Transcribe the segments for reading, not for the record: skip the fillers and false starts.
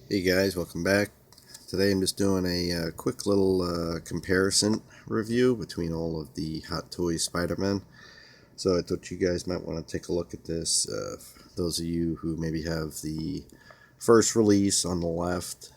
Hey guys, welcome back. Today I'm just doing a quick little comparison review between all of the Hot Toys Spider-Men. So I thought you guys might want to take a look at this. Those of you who maybe have the first release on the left,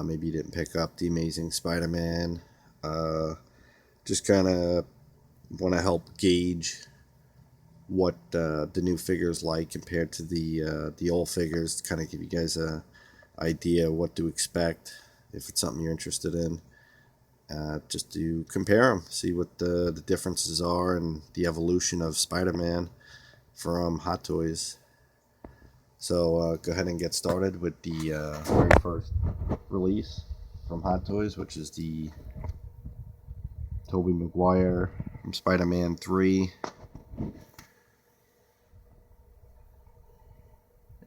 maybe you didn't pick up the Amazing Spider-Man. Just kind of want to help gauge what the new figures like compared to the old figures. Kind of give you guys a idea what to expect if it's something you're interested in. Just to compare them, see what the differences are and the evolution of Spider-Man from Hot Toys. So go ahead and get started with the very first release from Hot Toys, which is the Tobey Maguire from Spider-Man 3.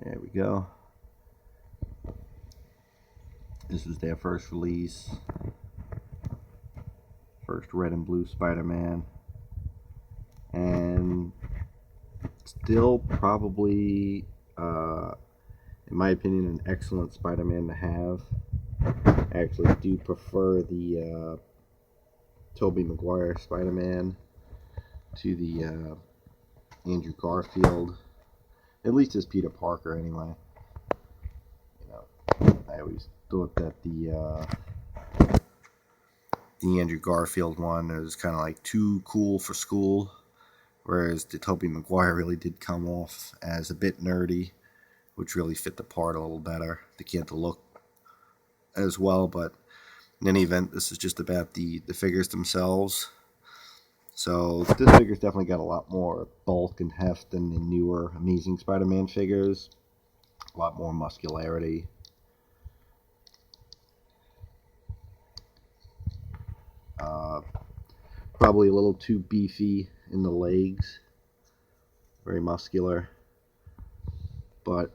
There we go. This was their first release. First red and blue Spider-Man. And still probably, in my opinion, an excellent Spider-Man to have. I actually do prefer the Tobey Maguire Spider-Man to the Andrew Garfield, at least as Peter Parker anyway. You know, I always thought that the Andrew Garfield one is kind of like too cool for school, whereas the Tobey Maguire really did come off as a bit nerdy, which really fit the part a little better. They can't look as well, but in any event, this is just about the figures themselves. So this figure's definitely got a lot more bulk and heft than the newer Amazing Spider-Man figures. A lot more muscularity. Probably a little too beefy in the legs. Very muscular. But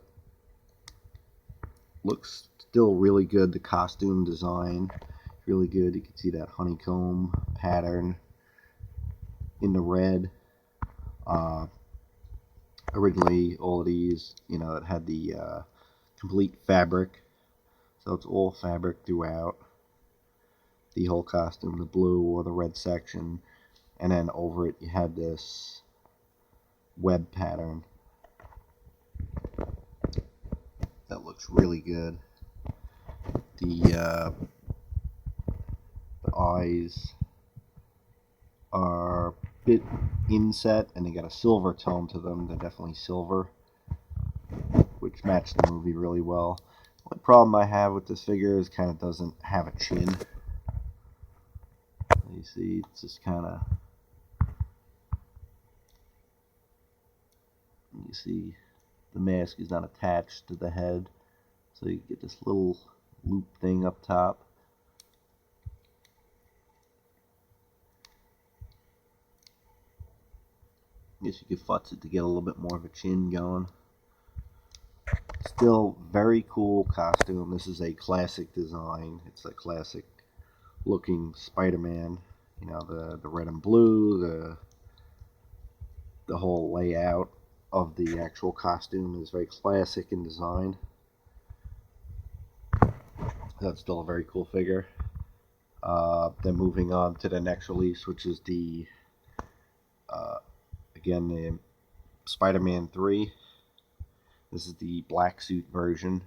looks still really good. The costume design, really good. You can see that honeycomb pattern in the red. Originally, all of these, it had the complete fabric. So it's all fabric throughout the whole costume, the blue or the red section. And then over it, you had this web pattern that looks really good. The eyes are a bit inset, and they got a silver tone to them. They're definitely silver, which matched the movie really well. The problem I have with this figure is kind of doesn't have a chin. You see, it's just kind of, you see the mask is not attached to the head, so you get this little loop thing up top. I guess you could futz it to get a little bit more of a chin going. Still very cool costume. This is a classic design. It's a classic looking Spider-Man. You know, the red and blue, the whole layout of the actual costume is very classic in design. That's still a very cool figure. Then moving on to the next release, which is the again the Spider-Man 3. This is the black suit version,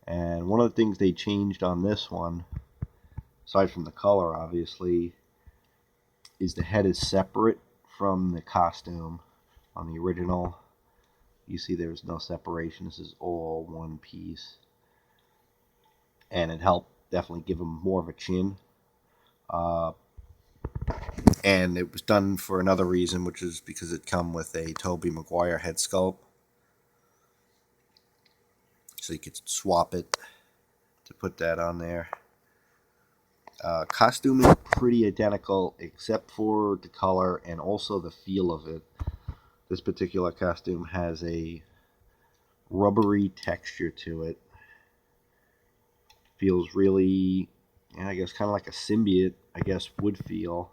and one of the things they changed on this one, aside from the color obviously, is the head is separate from the costume. On the original, you see there's no separation. This is all one piece, and it helped definitely give him more of a chin. And it was done for another reason, which is because it come with a Tobey Maguire head sculpt, so you could swap it to put that on there. Costume is pretty identical except for the color and also the feel of it. This particular costume has a rubbery texture to it. Feels really, I guess, kind of like a symbiote, I guess, would feel.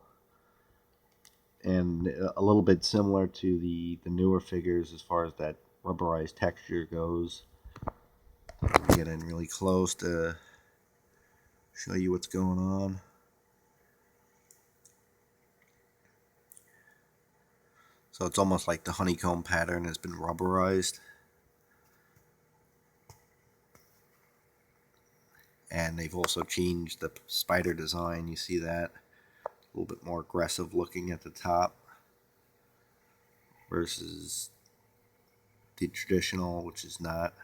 And a little bit similar to the newer figures as far as that rubberized texture goes. get in really close to show you what's going on. So it's almost like the honeycomb pattern has been rubberized. And they've also changed the spider design. You see that? A little bit more aggressive looking at the top versus the traditional, which is not.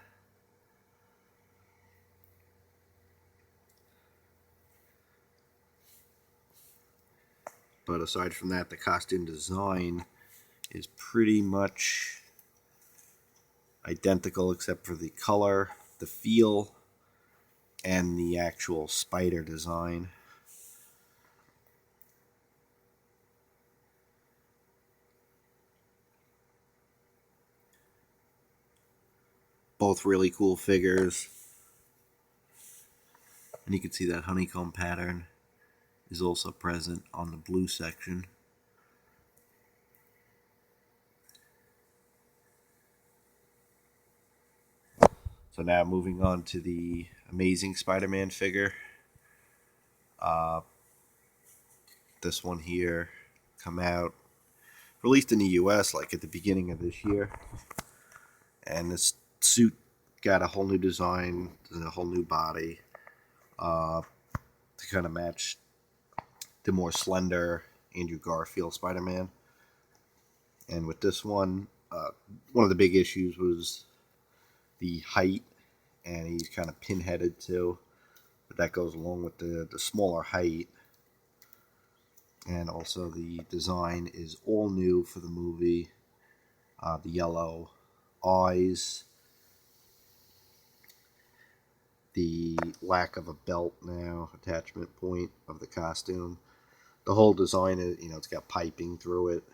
But aside from that, the costume design is pretty much identical except for the color, the feel, and the actual spider design. Both really cool figures. And you can see that honeycomb pattern is also present on the blue section. So now moving on to the Amazing Spider-Man figure. This one here come out, released in the US like at the beginning of this year. And this suit got a whole new design, a whole new body to kind of match the more slender Andrew Garfield Spider-Man. And with this one of the big issues was the height, and he's kind of pinheaded too. But that goes along with the smaller height. And also the design is all new for the movie. The yellow eyes, the lack of a belt now, attachment point of the costume. The whole design is, it's got piping through it.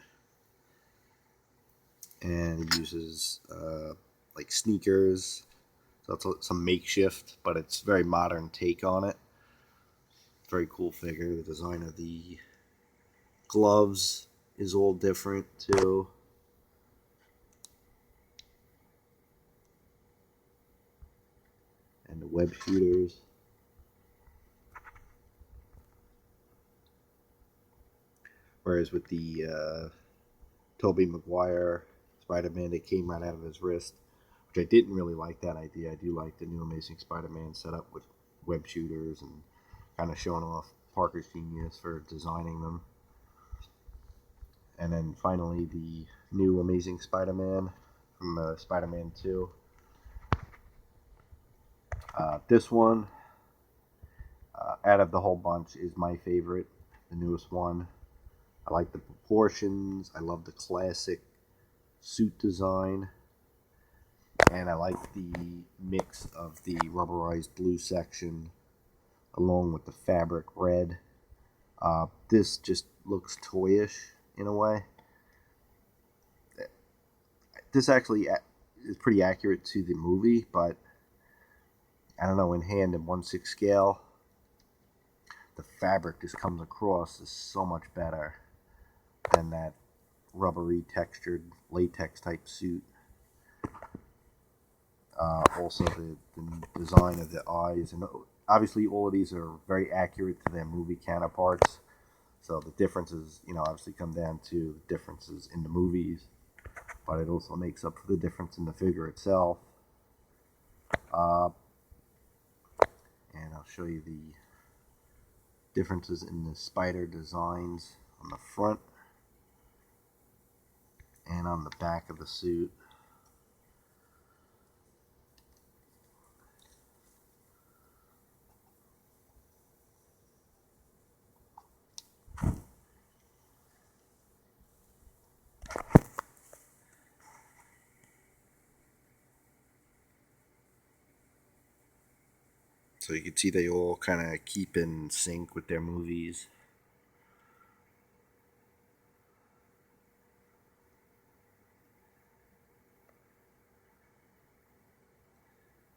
And he uses like sneakers. So it's some makeshift, but it's a very modern take on it. Very cool figure. The design of the gloves is all different too. And the web shooters. Whereas with the Tobey Maguire Spider-Man, it came right out of his wrist, which I didn't really like that idea. I do like the new Amazing Spider-Man setup with web shooters and kind of showing off Parker's genius for designing them. And then finally the new Amazing Spider-Man from Spiderman 2. This one, out of the whole bunch, is my favorite, the newest one. I like the proportions. I love the classic suit design. And I like the mix of the rubberized blue section along with the fabric red. This just looks toyish in a way. This actually is pretty accurate to the movie, but I don't know, in hand and 1/6 scale, the fabric just comes across as so much better than that rubbery textured latex type suit. Also the design of the eyes, and obviously all of these are very accurate to their movie counterparts. So the differences, obviously come down to differences in the movies, but it also makes up for the difference in the figure itself. And I'll show you the differences in the spider designs on the front and on the back of the suit. So you can see they all kind of keep in sync with their movies.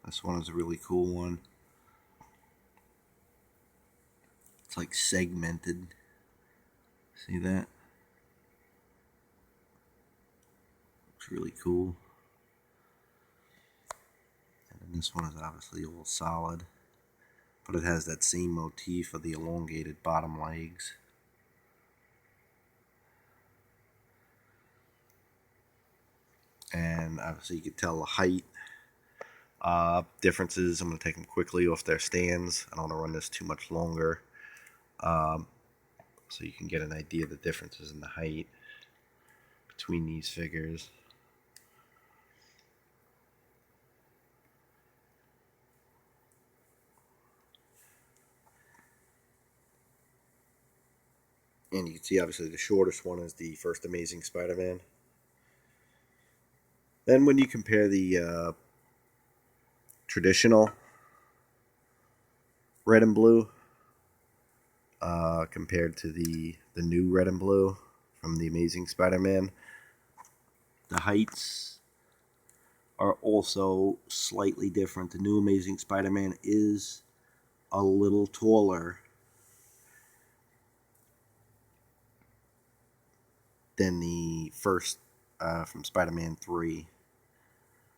This one is a really cool one. It's like segmented. See that? Looks really cool. And And this one is obviously all solid, but it has that same motif of the elongated bottom legs. And obviously you can tell the height differences. I'm going to take them quickly off their stands. I don't want to run this too much longer. So you can get an idea of the differences in the height between these figures. And you can see obviously the shortest one is the first Amazing Spider-Man. Then when you compare the traditional red and blue compared to the new red and blue from the Amazing Spider-Man, the heights are also slightly different. The new Amazing Spider-Man is a little taller than the first from Spider-Man 3.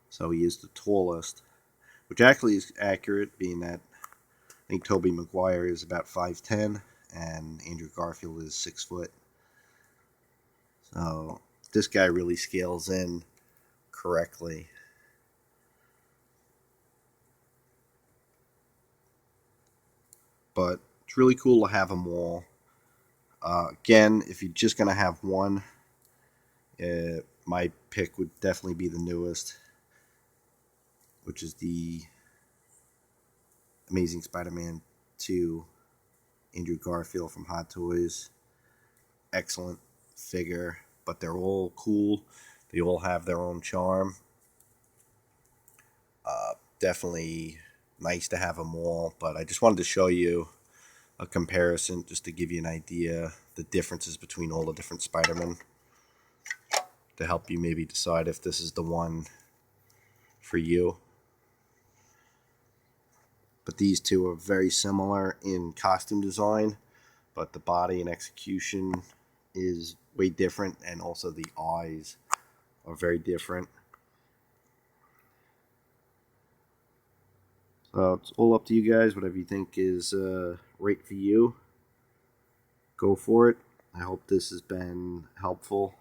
So he is the tallest, which actually is accurate, being that I think Tobey Maguire is about 5'10", and Andrew Garfield is 6 foot. So this guy really scales in correctly. But it's really cool to have them all. Again, if you're just going to have one, my pick would definitely be the newest, which is the Amazing Spider-Man 2, Andrew Garfield from Hot Toys. Excellent figure, but they're all cool. They all have their own charm. Definitely nice to have them all, but I just wanted to show you a comparison just to give you an idea the differences between all the different Spider-Men, to help you maybe decide if this is the one for you. But these two are very similar in costume design, but the body and execution is way different, and also the eyes are very different. So it's all up to you guys. Whatever you think is right for you, go for it. I hope this has been helpful.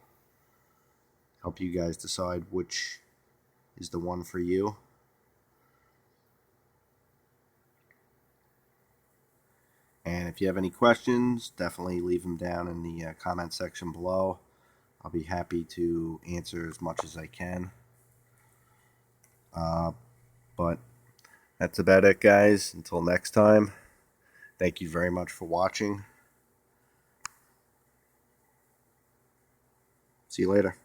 Help you guys decide which is the one for you. And if you have any questions, definitely leave them down in the comment section below. I'll be happy to answer as much as I can. But that's about it, guys. Until next time, thank you very much for watching. See you later.